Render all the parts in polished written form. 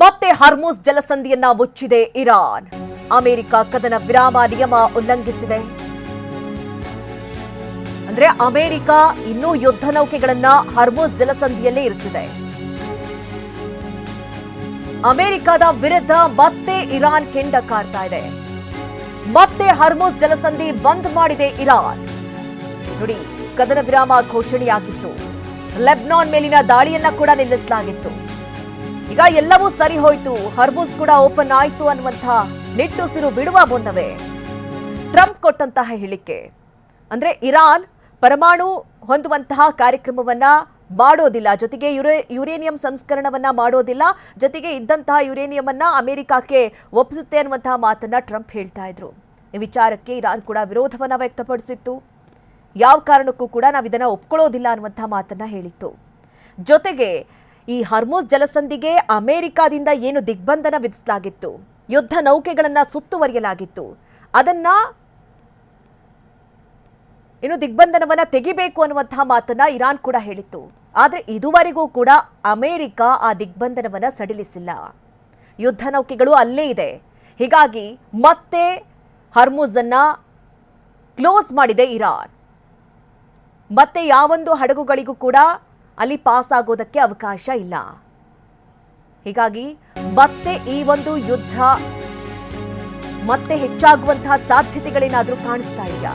ಮತ್ತೆ ಹಾರ್ಮುಜ್ ಜಲಸಂಧಿಯನ್ನ ಮುಚ್ಚಿದೆ Iran. America ಕದನ ವಿರಾಮ ನಿಯಮ ಉಲ್ಲಂಘಿಸಿದೆ. ಅಂದ್ರೆ ಅಮೆರಿಕ ಇನ್ನೂ ಯುದ್ಧ ನೌಕೆಗಳನ್ನ ಹಾರ್ಮುಜ್ ಜಲಸಂಧಿಯಲ್ಲೇ ಇರಿಸಿದೆ. ಅಮೆರಿಕದ ವಿರುದ್ಧ ಮತ್ತೆ ಇರಾನ್ ಕೆಂಡ ಕಾರ್ತಾ ಇದೆ. ಮತ್ತೆ ಹಾರ್ಮುಜ್ ಜಲಸಂಧಿ ಬಂದ್ ಮಾಡಿದೆ ಇರಾನ್. ನೋಡಿ, ಕದನ ವಿರಾಮ ಘೋಷಣೆಯಾಗಿತ್ತು. ಲೆಬನಾನ್ ಮೇಲಿನ ದಾಳಿಯನ್ನ ಕೂಡ ನಿಲ್ಲಿಸಲಾಗಿತ್ತು. ಈಗ ಎಲ್ಲವೂ ಸರಿ ಹೋಯ್ತು, ಹಾರ್ಮುಜ್ ಕೂಡ ಓಪನ್ ಆಯ್ತು ಅನ್ನುವಂಥ ನಿಟ್ಟುಸಿರು ಬಿಡುವ ಮುನ್ನವೇ ಟ್ರಂಪ್ ಕೊಟ್ಟಂತಹ ಹೇಳಿಕೆ, ಅಂದ್ರೆ ಇರಾನ್ ಪರಮಾಣು ಹೊಂದುವಂತಹ ಕಾರ್ಯಕ್ರಮವನ್ನ ಮಾಡೋದಿಲ್ಲ, ಜೊತೆಗೆ ಯುರೇನಿಯಂ ಸಂಸ್ಕರಣವನ್ನ ಮಾಡೋದಿಲ್ಲ, ಜೊತೆಗೆ ಇದ್ದಂತಹ ಯುರೇನಿಯಂ ಅನ್ನ ಅಮೆರಿಕಕ್ಕೆ ಒಪ್ಪಿಸುತ್ತೆ ಅನ್ನುವಂತಹ ಮಾತನ್ನ ಟ್ರಂಪ್ ಹೇಳ್ತಾ ಇದ್ರು. ಈ ವಿಚಾರಕ್ಕೆ ಇರಾನ್ ಕೂಡ ವಿರೋಧವನ್ನ ವ್ಯಕ್ತಪಡಿಸಿತ್ತು. ಯಾವ ಕಾರಣಕ್ಕೂ ಕೂಡ ನಾವು ಇದನ್ನ ಒಪ್ಕೊಳ್ಳೋದಿಲ್ಲ ಅನ್ನುವಂತಹ ಮಾತನ್ನ ಹೇಳಿತ್ತು. ಜೊತೆಗೆ ಈ ಹಾರ್ಮುಜ್ ಜಲಸಂಧಿಗೆ ಅಮೆರಿಕಾದಿಂದ ಏನು ದಿಗ್ಬಂಧನ ವಿಧಿಸಲಾಗಿತ್ತು, ಯುದ್ಧ ನೌಕೆಗಳನ್ನ ಸುತ್ತುವರಿಯಲಾಗಿತ್ತು, ಅದನ್ನ ಇನ್ನು ದಿಗ್ಬಂಧನವನ್ನ ತೆಗಿಬೇಕು ಅನ್ನುವಂತಹ ಮಾತನ್ನ ಇರಾನ್ ಕೂಡ ಹೇಳಿತ್ತು. ಆದರೆ ಇದುವರೆಗೂ ಕೂಡ ಅಮೆರಿಕ ಆ ದಿಗ್ಬಂಧನವನ್ನ ಸಡಿಲಿಸಿಲ್ಲ. ಯುದ್ಧ ನೌಕೆಗಳು ಅಲ್ಲೇ ಇದೆ. ಹೀಗಾಗಿ ಮತ್ತೆ ಹಾರ್ಮುಜ್ ಅನ್ನ ಕ್ಲೋಸ್ ಮಾಡಿದೆ ಇರಾನ್. ಮತ್ತೆ ಯಾವೊಂದು ಹಡಗುಗಳಿಗೂ ಕೂಡ ಅಲ್ಲಿ ಪಾಸ್ ಆಗೋದಕ್ಕೆ ಅವಕಾಶ ಇಲ್ಲ. ಹೀಗಾಗಿ ಮತ್ತೆ ಈ ಒಂದು ಯುದ್ಧ ಮತ್ತೆ ಹೆಚ್ಚಾಗುವಂತಹ ಸಾಧ್ಯತೆಗಳೇನಾದ್ರೂ ಕಾಣಿಸ್ತಾ ಇದೆಯಾ?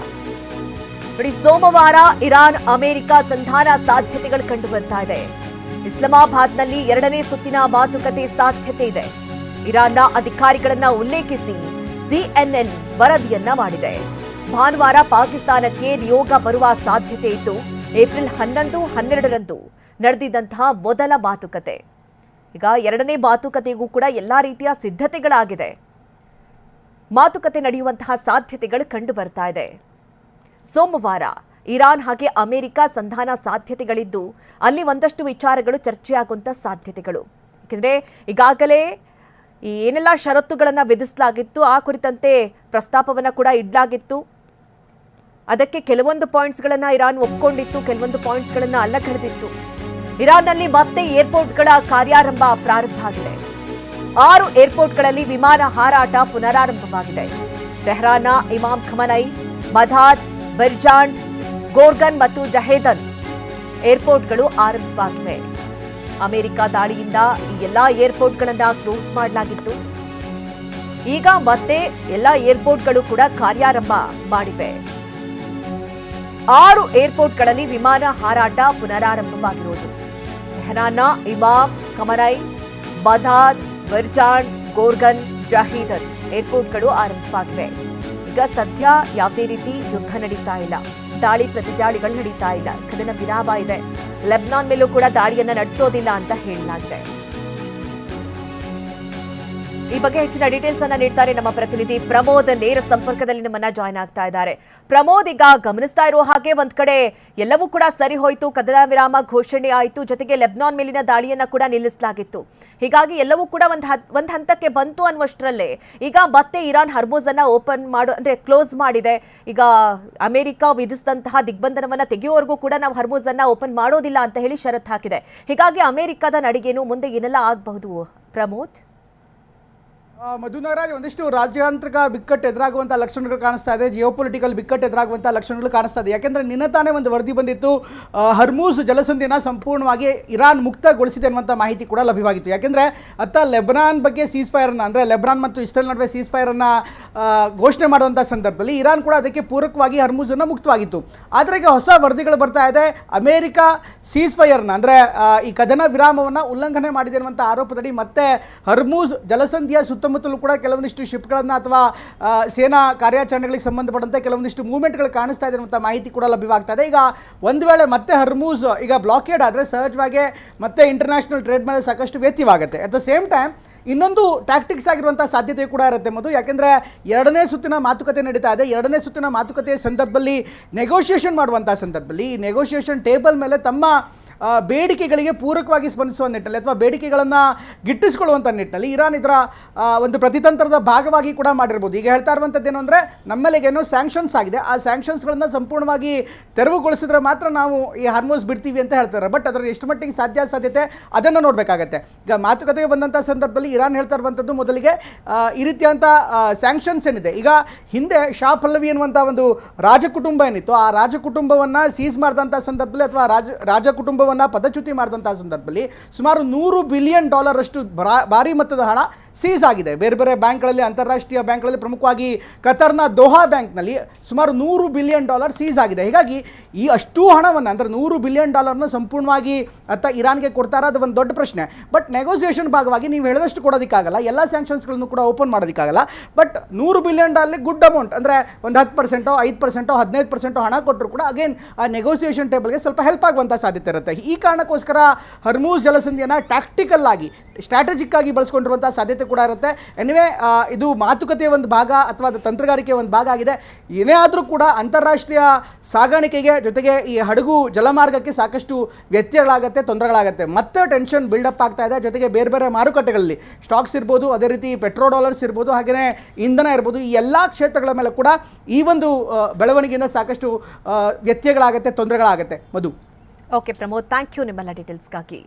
ನೋಡಿ, ಸೋಮವಾರ ಇರಾನ್ ಅಮೆರಿಕ ಸಂಧಾನ ಸಾಧ್ಯತೆಗಳು ಕಂಡು ಬರ್ತಾ ಇದೆ. ಇಸ್ಲಾಮಾಬಾದ್ನಲ್ಲಿ 2ನೇ ಸುತ್ತಿನ ಮಾತುಕತೆ ಸಾಧ್ಯತೆ ಇದೆ. ಇರಾನ್ನ ಅಧಿಕಾರಿಗಳನ್ನ ಉಲ್ಲೇಖಿಸಿ ಸಿಎನ್ಎನ್ ವರದಿಯನ್ನ ಮಾಡಿದೆ. ಭಾನುವಾರ ಪಾಕಿಸ್ತಾನಕ್ಕೆ ನಿಯೋಗ ಬರುವ ಸಾಧ್ಯತೆ ಇತ್ತು. ಏಪ್ರಿಲ್ 11, 12ರಂದು ನಡೆದಿದ್ದಂತಹ ಮೊದಲ ಮಾತುಕತೆ. ಈಗ 2ನೇ ಮಾತುಕತೆಗೂ ಕೂಡ ಎಲ್ಲಾ ರೀತಿಯ ಸಿದ್ಧತೆಗಳಾಗಿದೆ. ಮಾತುಕತೆ ನಡೆಯುವಂತಹ ಸಾಧ್ಯತೆಗಳು ಕಂಡು ಬರ್ತಾ ಇದೆ. ಸೋಮವಾರ ಇರಾನ್ ಹಾಗೆ ಅಮೆರಿಕ ಸಂಧಾನ ಸಾಧ್ಯತೆಗಳಿದ್ದು ಅಲ್ಲಿ ಒಂದಷ್ಟು ವಿಚಾರಗಳು ಚರ್ಚೆಯಾಗುವಂತ ಸಾಧ್ಯತೆಗಳು. ಯಾಕೆಂದ್ರೆ ಈಗಾಗಲೇ ಏನೆಲ್ಲ ಷರತ್ತುಗಳನ್ನು ವಿಧಿಸಲಾಗಿತ್ತು ಆ ಕುರಿತಂತೆ ಪ್ರಸ್ತಾಪವನ್ನ ಕೂಡ ಇಡಲಾಗಿತ್ತು. ಅದಕ್ಕೆ ಕೆಲವೊಂದು ಪಾಯಿಂಟ್ಸ್ಗಳನ್ನ ಇರಾನ್ ಒಪ್ಕೊಂಡಿತ್ತು, ಕೆಲವೊಂದು ಪಾಯಿಂಟ್ಸ್ಗಳನ್ನ ಅಲ್ಲಗಳೆದಿತ್ತು. ಇರಾನ್ನಲ್ಲಿ ಮತ್ತೆ ಏರ್ಪೋರ್ಟ್ಗಳ ಕಾರ್ಯಾರಂಭ ಪ್ರಾರಂಭ ಆಗಿದೆ. 6 ಏರ್ಪೋರ್ಟ್ಗಳಲ್ಲಿ ವಿಮಾನ ಹಾರಾಟ ಪುನರಾರಂಭವಾಗಿದೆ. ಟೆಹರಾನ್ನ ಇಮಾಮ್ ಖಮನೈ, ಮಧಾದ್, ಬೆರ್ಜಾಂಡ್, ಗೋರ್ಗನ್ ಮತ್ತು ಜಹೇದನ್ ಏರ್ಪೋರ್ಟ್ಗಳು ಆರಂಭವಾಗಿವೆ. ಅಮೆರಿಕ ದಾಳಿಯಿಂದ ಈ ಎಲ್ಲಾ ಏರ್ಪೋರ್ಟ್ಗಳನ್ನ ಕ್ಲೋಸ್ ಮಾಡಲಾಗಿತ್ತು. ಈಗ ಮತ್ತೆ ಎಲ್ಲಾ ಏರ್ಪೋರ್ಟ್ಗಳು ಕೂಡ ಕಾರ್ಯಾರಂಭ ಮಾಡಿವೆ. 6 ಏರ್ಪೋರ್ಟ್ಗಳಲ್ಲಿ ವಿಮಾನ ಹಾರಾಟ ಪುನರಾರಂಭವಾಗಿರುವುದು. ಟೆಹರಾನ್ನ ಇಮಾಮ್ ಖಮನೈ, ಮಧಾದ್, ಬೆರ್ಜಾಂಡ್, ಗೋರ್ಗನ್, ಜಹೀದನ್ ಏರ್ಪೋರ್ಟ್ಗಳು ಆರಂಭವಾಗಿವೆ. ಈಗ ಸದ್ಯ ಯಾವುದೇ ರೀತಿ ಯುದ್ಧ ನಡೀತಾ ಇಲ್ಲ, ದಾಳಿ ಪ್ರತಿದಾಳಿಗಳು ನಡೀತಾ ಇಲ್ಲ, ಕದನ ವಿರಾಮ ಇದೆ. ಲೆಬನಾನ್ ಮೇಲೂ ಕೂಡ ದಾಳಿಯನ್ನ ನಡೆಸೋದಿಲ್ಲ ಅಂತ ಹೇಳಲಾಗಿದೆ. ಈ ಬಗ್ಗೆ ಹೆಚ್ಚಿನ ಡೀಟೇಲ್ಸ್ ಅನ್ನ ನೀಡ್ತಾರೆ ನಮ್ಮ ಪ್ರತಿನಿಧಿ ಪ್ರಮೋದ್. ನೇರ ಸಂಪರ್ಕದಲ್ಲಿ ನಮ್ಮನ್ನ ಜಾಯ್ನ್ ಆಗ್ತಾ ಇದ್ದಾರೆ. ಪ್ರಮೋದ್, ಈಗ ಗಮನಿಸ್ತಾ ಇರೋ ಹಾಗೆ ಒಂದ್ ಕಡೆ ಎಲ್ಲವೂ ಕೂಡ ಸರಿ ಹೋಯ್ತು, ಕದನ ವಿರಾಮ ಘೋಷಣೆ ಆಯಿತು, ಜೊತೆಗೆ ಲೆಬನಾನ್ ಮೇಲಿನ ದಾಳಿಯನ್ನ ಕೂಡ ನಿಲ್ಲಿಸಲಾಗಿತ್ತು. ಹೀಗಾಗಿ ಎಲ್ಲವೂ ಕೂಡ ಒಂದ್ ಹಂತಕ್ಕೆ ಬಂತು ಅನ್ನುವಷ್ಟರಲ್ಲೇ ಈಗ ಮತ್ತೆ ಇರಾನ್ ಹಾರ್ಮುಜ್ ಅನ್ನ ಅಂದ್ರೆ ಕ್ಲೋಸ್ ಮಾಡಿದೆ. ಈಗ ಅಮೆರಿಕ ವಿಧಿಸಿದಂತಹ ದಿಗ್ಬಂಧನವನ್ನ ತೆಗೆಯುವವರೆಗೂ ಕೂಡ ನಾವು ಹಾರ್ಮುಜ್ ಅನ್ನ ಓಪನ್ ಮಾಡೋದಿಲ್ಲ ಅಂತ ಹೇಳಿ ಷರತ್ತು ಹಾಕಿದೆ. ಹೀಗಾಗಿ ಅಮೆರಿಕದ ನಡಿಗೆನು ಮುಂದೆ ಏನೆಲ್ಲ ಆಗಬಹುದು ಪ್ರಮೋದ್? ಮಧುನಗರ, ಒಂದಿಷ್ಟು ರಾಜ್ಯಾಂತ್ರಿಕ ಬಿಕ್ಕಟ್ಟು ಎದುರಾಗುವಂಥ ಲಕ್ಷಣಗಳು ಕಾಣಿಸ್ತಾ ಇದೆ, ಜಿಯೋಪೊಲಿಟಿಕಲ್ ಬಿಕ್ಕಟ್ಟು ಎದುರಾಗುವಂಥ ಲಕ್ಷಣಗಳು ಕಾಣಿಸ್ತಾ ಇದೆ. ಯಾಕೆಂದರೆ ನಿನ್ನೆ ತಾನೇ ಒಂದು ವರದಿ ಬಂದಿತ್ತು, ಹಾರ್ಮುಜ್ ಜಲಸಂಧಿಯನ್ನು ಸಂಪೂರ್ಣವಾಗಿ ಇರಾನ್ ಮುಕ್ತಗೊಳಿಸಿದೆ ಅನ್ನುವಂಥ ಮಾಹಿತಿ ಕೂಡ ಲಭ್ಯವಾಗಿತ್ತು. ಯಾಕೆಂದರೆ ಅತ್ತ ಲೆಬನಾನ್ ಬಗ್ಗೆ ಸೀಸ್ ಫೈರನ್ನು, ಅಂದರೆ ಲೆಬನಾನ್ ಮತ್ತು ಇಸ್ರೇಲ್ ನಡುವೆ ಸೀಸ್ ಫೈರನ್ನು ಘೋಷಣೆ ಮಾಡುವಂಥ ಸಂದರ್ಭದಲ್ಲಿ ಇರಾನ್ ಕೂಡ ಅದಕ್ಕೆ ಪೂರಕವಾಗಿ ಹಾರ್ಮುಜನ್ನು ಮುಕ್ತವಾಗಿತ್ತು. ಆದರೆ ಈಗ ಹೊಸ ವರದಿಗಳು ಬರ್ತಾ ಇದೆ, ಅಮೆರಿಕ ಸೀಸ್ ಫೈರ್ನ ಅಂದರೆ ಈ ಕದನ ವಿರಾಮವನ್ನು ಉಲ್ಲಂಘನೆ ಮಾಡಿದೆ ಅನ್ನುವಂಥ ಆರೋಪದಡಿ ಮತ್ತೆ ಹಾರ್ಮುಜ್ ಜಲಸಂಧಿಯ ಸುತ್ತಮುತ್ತಲೂ ಕೂಡ ಕೆಲವೊಂದಿಷ್ಟು ಶಿಪ್ಗಳನ್ನು ಅಥವಾ ಸೇನಾ ಕಾರ್ಯಾಚರಣೆಗಳಿಗೆ ಸಂಬಂಧಪಟ್ಟಂತೆ ಕೆಲವೊಂದಿಷ್ಟು ಮೂವ್ಮೆಂಟ್ಗಳು ಕಾಣಿಸ್ತಾ ಇದೆ ಅನ್ನುವಂಥ ಮಾಹಿತಿ ಕೂಡ ಲಭ್ಯವಾಗ್ತಾ ಇದೆ. ಈಗ ಒಂದು ವೇಳೆ ಮತ್ತೆ ಹಾರ್ಮುಜ್ ಈಗ ಬ್ಲಾಕೇಡ್ ಆದರೆ ಸಹಜವಾಗಿ ಮತ್ತೆ ಇಂಟರ್ನ್ಯಾಷನಲ್ ಟ್ರೇಡ್ ಮೇಲೆ ಸಾಕಷ್ಟು ವ್ಯತ್ಯವಾಗುತ್ತೆ. ಅಟ್ ದ ಸೇಮ್ ಟೈಮ್ ಇನ್ನೊಂದು ಟ್ಯಾಕ್ಟಿಕ್ಸ್ ಆಗಿರುವಂಥ ಸಾಧ್ಯತೆ ಕೂಡ ಇರುತ್ತೆ ಮಧು. ಯಾಕೆಂದರೆ 2ನೇ ಸುತ್ತಿನ ಮಾತುಕತೆ ನಡೀತಾ ಇದೆ. 2ನೇ ಸುತ್ತಿನ ಮಾತುಕತೆಯ ಸಂದರ್ಭದಲ್ಲಿ ನೆಗೋಷಿಯೇಷನ್ ಮಾಡುವಂಥ ಸಂದರ್ಭದಲ್ಲಿ ಈ ನೆಗೋಷಿಯೇಷನ್ ಟೇಬಲ್ ಮೇಲೆ ತಮ್ಮ ಬೇಡಿಕೆಗಳಿಗೆ ಪೂರಕವಾಗಿ ಸ್ಪಂದಿಸುವ ನಿಟ್ಟಿನಲ್ಲಿ ಅಥವಾ ಬೇಡಿಕೆಗಳನ್ನು ಗಿಟ್ಟಿಸಿಕೊಳ್ಳುವಂಥ ನಿಟ್ಟಿನಲ್ಲಿ ಇರಾನ್ ಇದರ ಒಂದು ಪ್ರತಿತಂತ್ರದ ಭಾಗವಾಗಿ ಕೂಡ ಮಾಡಿರ್ಬೋದು. ಈಗ ಹೇಳ್ತಾ ಇರುವಂಥದ್ದು ಏನು ಅಂದರೆ ನಮ್ಮಲ್ಲಿಗೇನೋ ಸ್ಯಾಂಕ್ಷನ್ಸ್ ಆಗಿದೆ, ಆ ಸ್ಯಾಂಕ್ಷನ್ಸ್ಗಳನ್ನು ಸಂಪೂರ್ಣವಾಗಿ ತೆರವುಗೊಳಿಸಿದ್ರೆ ಮಾತ್ರ ನಾವು ಈ ಹಾರ್ಮೋಸ್ ಬಿಡ್ತೀವಿ ಅಂತ ಹೇಳ್ತಾರೆ. ಬಟ್ ಅದರ ಎಷ್ಟು ಮಟ್ಟಿಗೆ ಸಾಧ್ಯತೆ ಅದನ್ನು ನೋಡಬೇಕಾಗತ್ತೆ. ಈಗ ಮಾತುಕತೆಗೆ ಬಂದಂಥ ಸಂದರ್ಭದಲ್ಲಿ ಇರಾನ್ ಹೇಳ್ತಾ ಇರುವಂಥದ್ದು ಮೊದಲಿಗೆ ಈ ರೀತಿಯಂಥ ಸ್ಯಾಂಕ್ಷನ್ಸ್ ಏನಿದೆ, ಈಗ ಹಿಂದೆ ಶಾ ಪಲ್ಲವಿ ಅನ್ನುವಂಥ ಒಂದು ರಾಜಕುಟುಂಬ ಏನಿತ್ತು, ಆ ರಾಜಕುಟುಂಬವನ್ನು ಸೀಸ್ ಮಾಡಿದಂಥ ಸಂದರ್ಭದಲ್ಲಿ ಅಥವಾ ರಾಜಕುಟುಂಬವನ್ನು ಪದಚ್ಯುತಿ ಮಾಡಿದಂಥ ಸಂದರ್ಭದಲ್ಲಿ ಸುಮಾರು $100 ಬಿಲಿಯನ್ ಅಷ್ಟು ಭಾರಿ ಮೊತ್ತದ ಹಣ ಸೀಸ್ ಆಗಿದೆ. ಬೇರೆ ಬೇರೆ ಬ್ಯಾಂಕ್ಗಳಲ್ಲಿ, ಅಂತಾರಾಷ್ಟ್ರೀಯ ಬ್ಯಾಂಕ್ಗಳಲ್ಲಿ, ಪ್ರಮುಖವಾಗಿ ಕತರ್ನ ದೋಹಾ ಬ್ಯಾಂಕ್ನಲ್ಲಿ ಸುಮಾರು $100 ಬಿಲಿಯನ್ ಸೀಸ್ ಆಗಿದೆ. ಹೀಗಾಗಿ ಈ ಅಷ್ಟು ಹಣವನ್ನು ಅಂದರೆ $100 ಬಿಲಿಯನ್ ಸಂಪೂರ್ಣವಾಗಿ ಇರಾನ್ಗೆ ಕೊಡ್ತಾರ, ಅದು ಒಂದು ದೊಡ್ಡ ಪ್ರಶ್ನೆ. ಬಟ್ ನೆಗೋಸಿಯೇಷನ್ ಭಾಗವಾಗಿ ನೀವು ಹೇಳಿದಷ್ಟು ಕೊಡೋದಕ್ಕಾಗಲ್ಲ, ಎಲ್ಲ ಸ್ಯಾಂಕ್ಷನ್ಸ್ಗಳನ್ನು ಕೂಡ ಓಪನ್ ಮಾಡೋದಕ್ಕಾಗಲ್ಲ. ಬಟ್ $100 ಬಿಲಿಯನ್ ಗುಡ್ ಅಮೌಂಟ್, ಅಂದರೆ ಒಂದು 10%, 5%, 15% ಹಣ ಕೊಟ್ಟರು ಕೂಡ ಅಗೇನ್ ಆ ನೆಗೋಸಿಯೇಷನ್ ಟೇಬಲ್ಗೆ ಸ್ವಲ್ಪ ಹೆಲ್ಪ್ ಆಗುವಂಥ ಸಾಧ್ಯತೆ ಇರುತ್ತೆ. ಈ ಕಾರಣಕ್ಕೋಸ್ಕರ ಹರ್ಮೂಸ್ ಜಲಸಂಧಿಯನ್ನು ಟ್ಯಾಕ್ಟಿಕಲ್ ಆಗಿ, ಸ್ಟ್ರಾಟಜಿಕ್ ಆಗಿ ಬಳಸ್ಕೊಂಡಿರುವಂಥ ಸಾಧ್ಯತೆ ಕೂಡ ಇರುತ್ತೆ. ಎನಿವೆ ಇದು ಮಾತುಕತೆಯ ಒಂದು ಭಾಗ ಅಥವಾ ಅದು ತಂತ್ರಗಾರಿಕೆಯ ಒಂದು ಭಾಗ ಆಗಿದೆ. ಏನೇ ಆದರೂ ಕೂಡ ಅಂತಾರಾಷ್ಟ್ರೀಯ ಸಾಗಾಣಿಕೆಗೆ ಜೊತೆಗೆ ಈ ಹಡಗು ಜಲಮಾರ್ಗಕ್ಕೆ ಸಾಕಷ್ಟು ವ್ಯತ್ಯಯಗಳಾಗುತ್ತೆ, ತೊಂದರೆಗಳಾಗುತ್ತೆ. ಮತ್ತೆ ಟೆನ್ಷನ್ ಬಿಲ್ಡಪ್ ಆಗ್ತಾ ಇದೆ. ಜೊತೆಗೆ ಬೇರೆ ಬೇರೆ ಮಾರುಕಟ್ಟೆಗಳಲ್ಲಿ ಸ್ಟಾಕ್ಸ್ ಇರ್ಬೋದು, ಅದೇ ರೀತಿ ಪೆಟ್ರೋಡಾಲರ್ಸ್ ಇರ್ಬೋದು, ಹಾಗೆಯೇ ಇಂಧನ ಇರ್ಬೋದು, ಈ ಎಲ್ಲ ಕ್ಷೇತ್ರಗಳ ಮೇಲೆ ಕೂಡ ಈ ಒಂದು ಬೆಳವಣಿಗೆಯಿಂದ ಸಾಕಷ್ಟು ವ್ಯತ್ಯಯಗಳಾಗುತ್ತೆ, ತೊಂದರೆಗಳಾಗುತ್ತೆ. ಮಧು. ಓಕೆ ಪ್ರಮೋದ್, ಥ್ಯಾಂಕ್ ಯು ನಿಮ್ಮೆಲ್ಲ ಡೀಟೇಲ್ಸ್ಗಾಗಿ.